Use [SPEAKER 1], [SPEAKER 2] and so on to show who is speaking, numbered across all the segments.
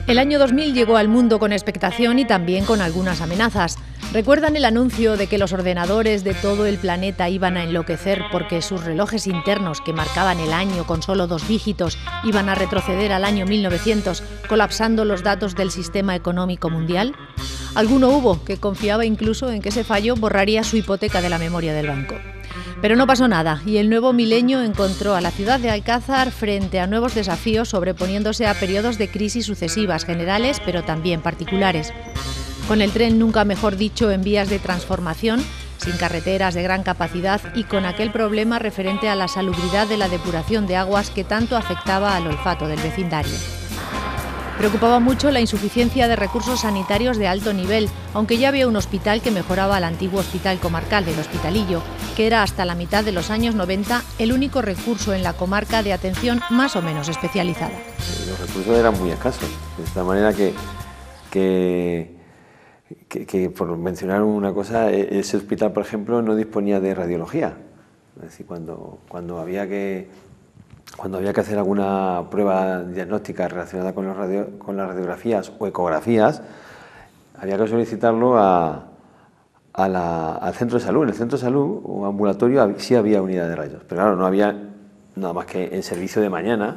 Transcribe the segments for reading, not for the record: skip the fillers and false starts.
[SPEAKER 1] El año 2000 llegó al mundo con expectación y también con algunas amenazas. ¿Recuerdan el anuncio de que los ordenadores de todo el planeta iban a enloquecer porque sus relojes internos, que marcaban el año con solo 2 dígitos, iban a retroceder al año 1900, colapsando los datos del sistema económico mundial? Alguno hubo que confiaba incluso en que ese fallo borraría su hipoteca de la memoria del banco. Pero no pasó nada y el nuevo milenio encontró a la ciudad de Alcázar frente a nuevos desafíos, sobreponiéndose a periodos de crisis sucesivas, generales pero también particulares. Con el tren, nunca mejor dicho, en vías de transformación, sin carreteras de gran capacidad y con aquel problema referente a la salubridad de la depuración de aguas que tanto afectaba al olfato del vecindario. Preocupaba mucho la insuficiencia de recursos sanitarios de alto nivel, aunque ya había un hospital que mejoraba al antiguo hospital comarcal del Hospitalillo, que era hasta la mitad de los años 90 el único recurso en la comarca de atención más o menos especializada.
[SPEAKER 2] Los recursos eran muy escasos, de esta manera que por mencionar una cosa, ese hospital, por ejemplo, no disponía de radiología. Es decir, cuando había que hacer alguna prueba diagnóstica relacionada con las radiografías o ecografías, había que solicitarlo al centro de salud. En el centro de salud o ambulatorio sí había unidad de rayos, pero claro, no había nada más que en servicio de mañana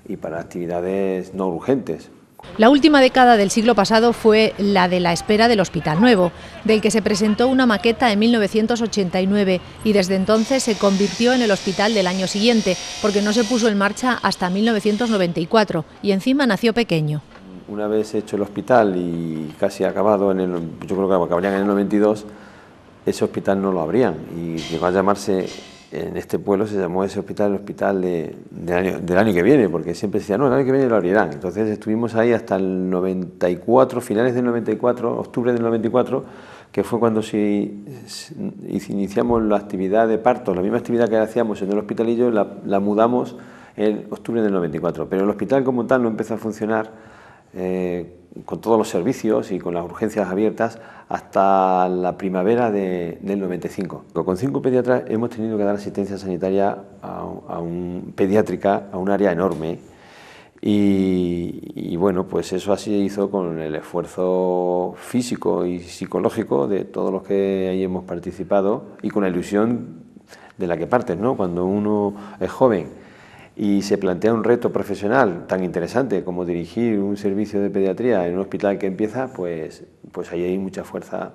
[SPEAKER 2] y para actividades no urgentes.
[SPEAKER 1] La última década del siglo pasado fue la de la espera del Hospital Nuevo, del que se presentó una maqueta en 1989 y desde entonces se convirtió en el hospital del año siguiente, porque no se puso en marcha hasta 1994 y encima nació pequeño.
[SPEAKER 2] Una vez hecho el hospital y casi acabado, yo creo que acabarían en el 92, ese hospital no lo abrían y llegó a llamarse, en este pueblo se llamó ese hospital el hospital del año que viene, porque siempre se decía, no, el año que viene lo abrirán. Entonces estuvimos ahí hasta el 94, finales del 94, octubre del 94, que fue cuando iniciamos la actividad de parto, la misma actividad que hacíamos en el Hospitalillo, la mudamos en octubre del 94. Pero el hospital como tal no empezó a funcionar con todos los servicios y con las urgencias abiertas hasta la primavera del 95. Con 5 pediatras hemos tenido que dar asistencia sanitaria pediátrica a un área enorme y bueno, pues eso así hizo con el esfuerzo físico y psicológico de todos los que ahí hemos participado y con la ilusión de la que partes, ¿no? Cuando uno es joven y se plantea un reto profesional tan interesante como dirigir un servicio de pediatría en un hospital que empieza, pues ahí hay mucha fuerza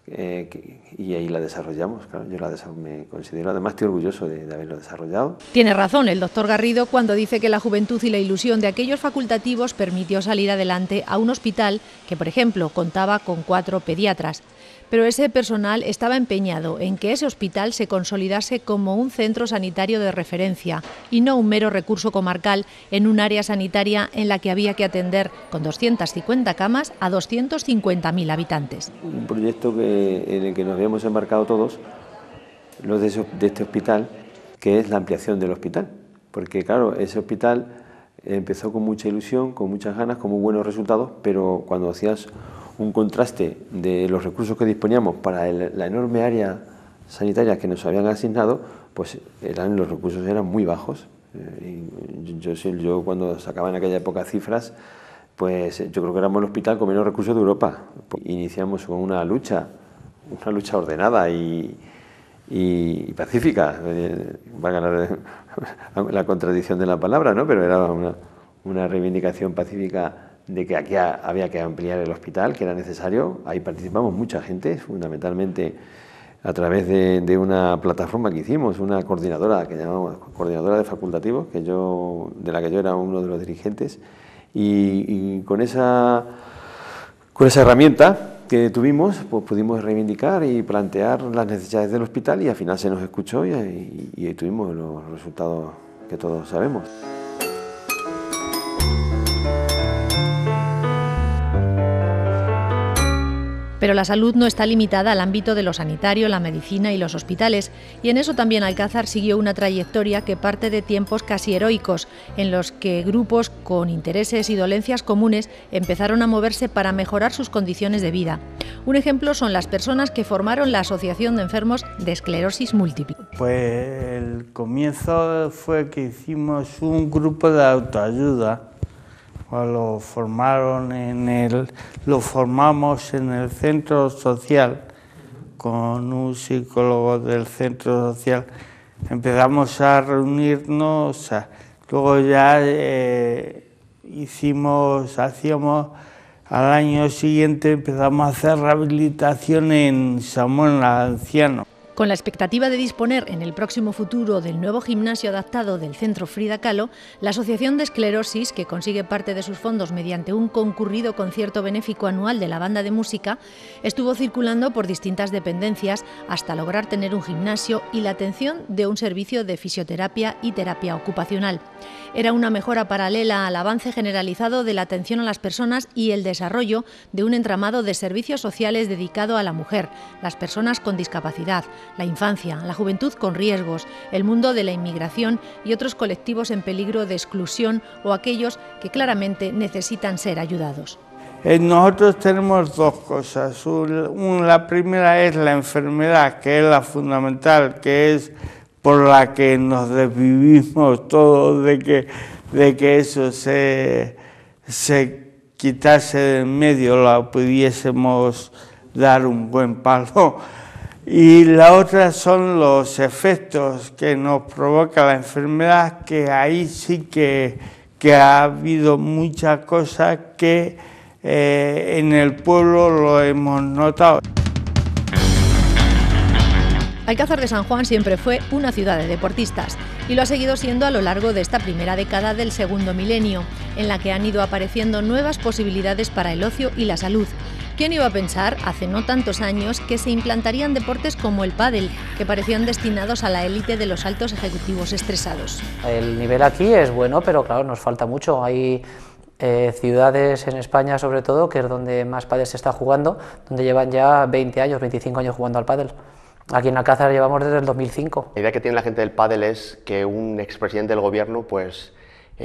[SPEAKER 2] y ahí la desarrollamos. Claro, yo me considero, además estoy orgulloso de haberlo desarrollado.
[SPEAKER 1] Tiene razón el doctor Garrido cuando dice que la juventud y la ilusión de aquellos facultativos permitió salir adelante a un hospital que, por ejemplo, contaba con 4 pediatras. Pero ese personal estaba empeñado en que ese hospital se consolidase como un centro sanitario de referencia y no un mero recurso comarcal en un área sanitaria en la que había que atender con 250 camas a 250.000 habitantes.
[SPEAKER 2] Un proyecto en el que nos habíamos embarcado todos, los de este hospital, que es la ampliación del hospital. Porque claro, ese hospital empezó con mucha ilusión, con muchas ganas, con muy buenos resultados, pero cuando hacías un contraste de los recursos que disponíamos para la enorme área sanitaria que nos habían asignado, pues los recursos eran muy bajos. Yo cuando sacaba en aquella época cifras, pues yo creo que éramos el hospital con menos recursos de Europa. Iniciamos con una lucha ordenada y pacífica, valga la contradicción de la palabra, ¿no? Pero era una reivindicación pacífica de que aquí había que ampliar el hospital, que era necesario. Ahí participamos mucha gente, fundamentalmente a través de una plataforma que hicimos, una coordinadora que llamamos Coordinadora de Facultativos, de la que yo era uno de los dirigentes, y con esa herramienta que tuvimos, pues pudimos reivindicar y plantear las necesidades del hospital y al final se nos escuchó y tuvimos los resultados que todos sabemos.
[SPEAKER 1] Pero la salud no está limitada al ámbito de lo sanitario, la medicina y los hospitales, y en eso también Alcázar siguió una trayectoria que parte de tiempos casi heroicos, en los que grupos con intereses y dolencias comunes empezaron a moverse para mejorar sus condiciones de vida. Un ejemplo son las personas que formaron la Asociación de Enfermos de Esclerosis Múltiple.
[SPEAKER 3] Pues el comienzo fue que hicimos un grupo de autoayuda. Lo formamos en el centro social con un psicólogo del centro social. Empezamos a reunirnos, luego ya hacíamos al año siguiente empezamos a hacer rehabilitación en Samuel Anciano.
[SPEAKER 1] Con la expectativa de disponer en el próximo futuro del nuevo gimnasio adaptado del Centro Frida Kahlo, la Asociación de Esclerosis, que consigue parte de sus fondos mediante un concurrido concierto benéfico anual de la banda de música, estuvo circulando por distintas dependencias hasta lograr tener un gimnasio y la atención de un servicio de fisioterapia y terapia ocupacional. Era una mejora paralela al avance generalizado de la atención a las personas y el desarrollo de un entramado de servicios sociales dedicado a la mujer, las personas con discapacidad, la infancia, la juventud con riesgos, el mundo de la inmigración y otros colectivos en peligro de exclusión o aquellos que claramente necesitan ser ayudados.
[SPEAKER 3] Nosotros tenemos dos cosas. La primera es la enfermedad, que es la fundamental, que es por la que nos desvivimos todos, de que eso se quitase de en medio, la pudiésemos dar un buen palo. Y la otra son los efectos que nos provoca la enfermedad, que ahí sí que ha habido muchas cosas que en el pueblo lo hemos notado.
[SPEAKER 1] Alcázar de San Juan siempre fue una ciudad de deportistas y lo ha seguido siendo a lo largo de esta primera década del segundo milenio, en la que han ido apareciendo nuevas posibilidades para el ocio y la salud. ¿Quién iba a pensar, hace no tantos años, que se implantarían deportes como el pádel, que parecían destinados a la élite de los altos ejecutivos estresados?
[SPEAKER 4] El nivel aquí es bueno, pero claro, nos falta mucho. Hay ciudades en España, sobre todo, que es donde más pádel se está jugando, donde llevan ya 20 años, 25 años jugando al pádel. Aquí en Alcázar llevamos desde el 2005.
[SPEAKER 5] La idea que tiene la gente del pádel es que un expresidente del gobierno pues,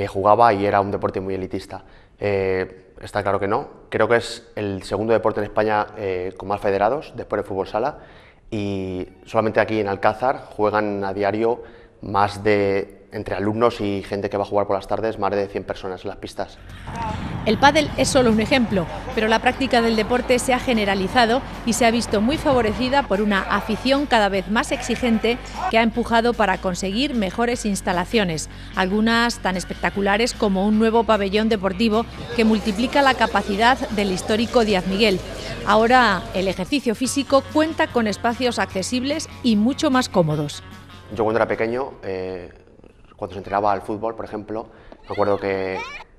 [SPEAKER 5] jugaba y era un deporte muy elitista. Está claro que no. Creo que es el segundo deporte en España con más federados, después del fútbol sala, y solamente aquí en Alcázar juegan a diario más de, entre alumnos y gente que va a jugar por las tardes, más de 100 personas en las pistas.
[SPEAKER 1] El pádel es solo un ejemplo, pero la práctica del deporte se ha generalizado y se ha visto muy favorecida por una afición cada vez más exigente que ha empujado para conseguir mejores instalaciones, algunas tan espectaculares como un nuevo pabellón deportivo que multiplica la capacidad del histórico Díaz Miguel. Ahora el ejercicio físico cuenta con espacios accesibles y mucho más cómodos.
[SPEAKER 5] Yo cuando era pequeño, cuando se entrenaba al fútbol, por ejemplo, me acuerdo que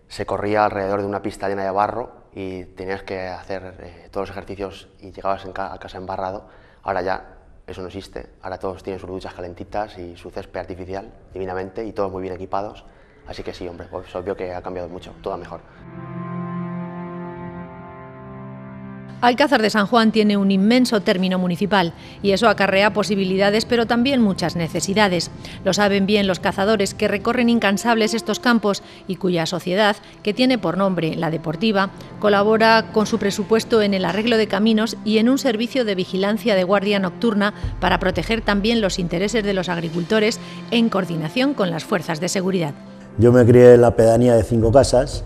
[SPEAKER 5] se corría alrededor de una pista llena de barro y tenías que hacer todos los ejercicios y llegabas a casa embarrado. Ahora ya eso no existe, ahora todos tienen sus duchas calentitas y su césped artificial divinamente y todos muy bien equipados, así que sí, hombre, pues es obvio que ha cambiado mucho, todo mejor.
[SPEAKER 1] Alcázar de San Juan tiene un inmenso término municipal y eso acarrea posibilidades pero también muchas necesidades. Lo saben bien los cazadores que recorren incansables estos campos y cuya sociedad, que tiene por nombre la Deportiva, colabora con su presupuesto en el arreglo de caminos y en un servicio de vigilancia de guardia nocturna para proteger también los intereses de los agricultores en coordinación con las fuerzas de seguridad.
[SPEAKER 6] Yo me crié en la pedanía de Cinco Casas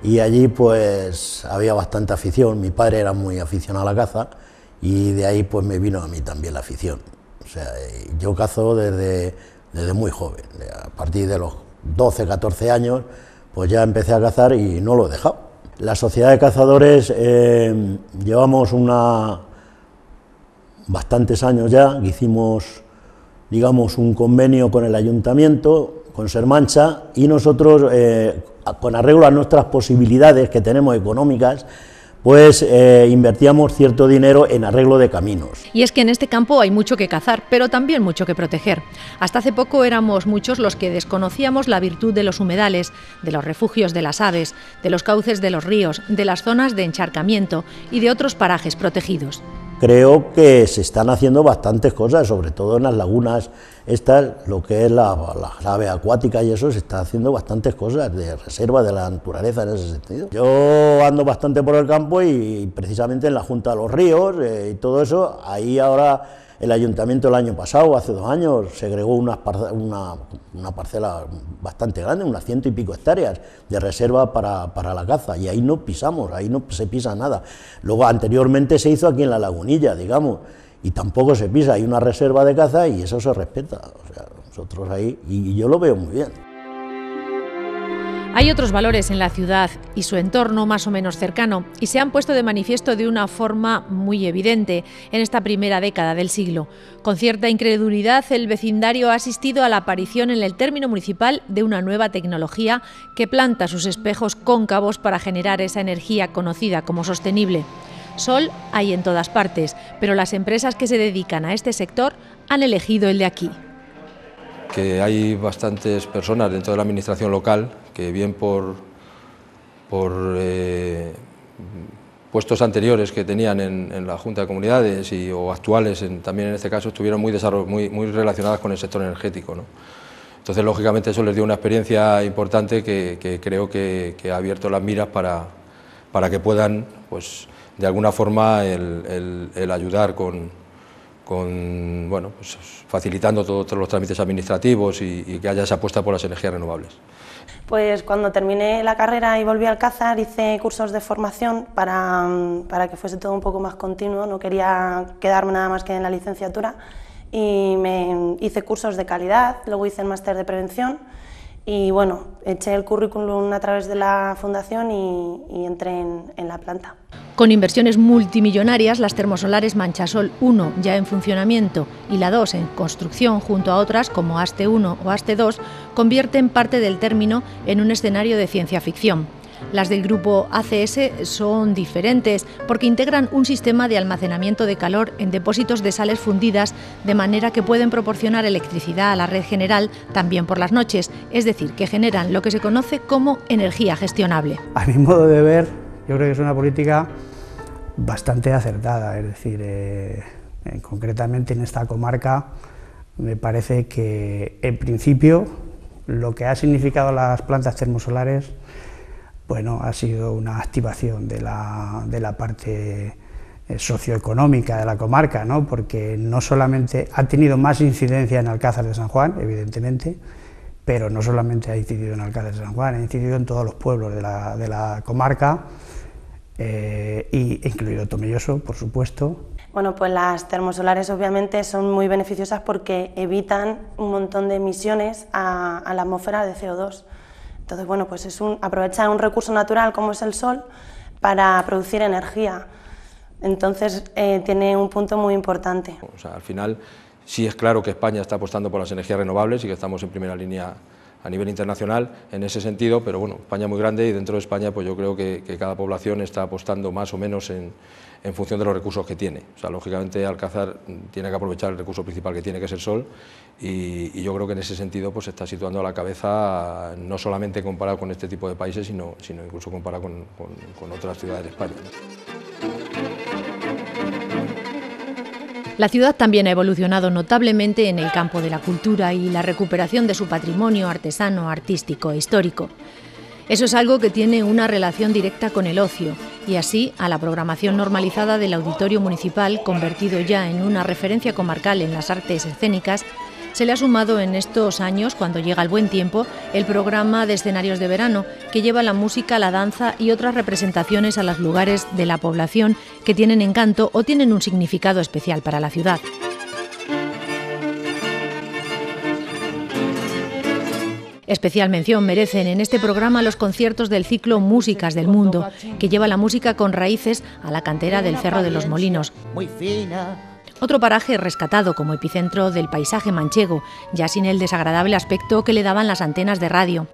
[SPEAKER 6] y allí pues había bastante afición. Mi padre era muy aficionado a la caza y de ahí pues me vino a mí también la afición. O sea, yo cazo desde muy joven, a partir de los 12, 14 años pues ya empecé a cazar y no lo he dejado. La sociedad de cazadores llevamos bastantes años ya, hicimos digamos un convenio con el ayuntamiento, con Sermancha, y nosotros con arreglo a nuestras posibilidades que tenemos económicas, pues invertíamos cierto dinero en arreglo de caminos.
[SPEAKER 1] Y es que en este campo hay mucho que cazar, pero también mucho que proteger. Hasta hace poco éramos muchos los que desconocíamos la virtud de los humedales, de los refugios de las aves, de los cauces de los ríos, de las zonas de encharcamiento y de otros parajes protegidos.
[SPEAKER 6] Creo que se están haciendo bastantes cosas, sobre todo en las lagunas estas, lo que es las aves acuáticas y eso, se está haciendo bastantes cosas de reserva de la naturaleza en ese sentido. Yo ando bastante por el campo y precisamente en la Junta de los Ríos y todo eso, ahí ahora el ayuntamiento el año pasado, hace 2 años, segregó una parcela bastante grande, unas 100 y pico hectáreas de reserva para la caza, y ahí no pisamos, ahí no se pisa nada. Luego anteriormente se hizo aquí en la Lagunilla, digamos, y tampoco se pisa, hay una reserva de caza y eso se respeta. O sea, nosotros ahí, y yo lo veo muy bien.
[SPEAKER 1] Hay otros valores en la ciudad y su entorno más o menos cercano, y se han puesto de manifiesto de una forma muy evidente en esta primera década del siglo. Con cierta incredulidad, el vecindario ha asistido a la aparición en el término municipal de una nueva tecnología que planta sus espejos cóncavos para generar esa energía conocida como sostenible. Sol hay en todas partes, pero las empresas que se dedican a este sector han elegido el de aquí.
[SPEAKER 7] Que hay bastantes personas dentro de la administración local que bien por puestos anteriores que tenían en la Junta de Comunidades o actuales también en este caso estuvieron muy relacionadas con el sector energético, ¿no? Entonces lógicamente eso les dio una experiencia importante que creo que ha abierto las miras para que puedan, pues, de alguna forma el ayudar bueno, pues, facilitando todos los trámites administrativos y que haya esa apuesta por las energías renovables.
[SPEAKER 8] Pues cuando terminé la carrera y volví a Alcázar hice cursos de formación para que fuese todo un poco más continuo, no quería quedarme nada más que en la licenciatura, y me hice cursos de calidad, luego hice el máster de prevención y bueno, eché el currículum a través de la fundación y entré en la planta.
[SPEAKER 1] Con inversiones multimillonarias, las termosolares Manchasol 1 ya en funcionamiento y la 2 en construcción junto a otras como Aste 1 o Aste 2 convierten parte del término en un escenario de ciencia ficción. Las del grupo ACS son diferentes porque integran un sistema de almacenamiento de calor en depósitos de sales fundidas de manera que pueden proporcionar electricidad a la red general también por las noches, es decir, que generan lo que se conoce como energía gestionable.
[SPEAKER 9] A mi modo de ver, yo creo que es una política bastante acertada, es decir, concretamente en esta comarca me parece que en principio lo que ha significado las plantas termosolares, bueno, ha sido una activación de la parte socioeconómica de la comarca, ¿no? Porque no solamente ha tenido más incidencia en Alcázar de San Juan, evidentemente, pero no solamente ha incidido en Alcázar de San Juan, ha incidido en todos los pueblos de la comarca, incluido Tomelloso, por supuesto.
[SPEAKER 8] Bueno, pues las termosolares obviamente son muy beneficiosas porque evitan un montón de emisiones a la atmósfera de CO2. Entonces, bueno, pues aprovechar un recurso natural como es el sol para producir energía. Entonces, tiene un punto muy importante.
[SPEAKER 7] O sea, al final, sí es claro que España está apostando por las energías renovables y que estamos en primera línea a nivel internacional en ese sentido, pero bueno, España es muy grande y dentro de España pues yo creo que cada población está apostando más o menos en función de los recursos que tiene. O sea, lógicamente Alcázar tiene que aprovechar el recurso principal que tiene, que es el sol, y yo creo que en ese sentido pues se está situando a la cabeza, no solamente comparado con este tipo de países, sino incluso comparado con otras ciudades de España, ¿no?
[SPEAKER 1] La ciudad también ha evolucionado notablemente en el campo de la cultura y la recuperación de su patrimonio artesano, artístico e histórico. Eso es algo que tiene una relación directa con el ocio, y así a la programación normalizada del Auditorio Municipal, convertido ya en una referencia comarcal en las artes escénicas, se le ha sumado en estos años, cuando llega el buen tiempo, el programa de escenarios de verano, que lleva la música, la danza y otras representaciones a los lugares de la población que tienen encanto o tienen un significado especial para la ciudad. Especial mención merecen en este programa los conciertos del ciclo Músicas del Mundo, que lleva la música con raíces a la cantera del Cerro de los Molinos. Otro paraje rescatado como epicentro del paisaje manchego, ya sin el desagradable aspecto que le daban las antenas de radio.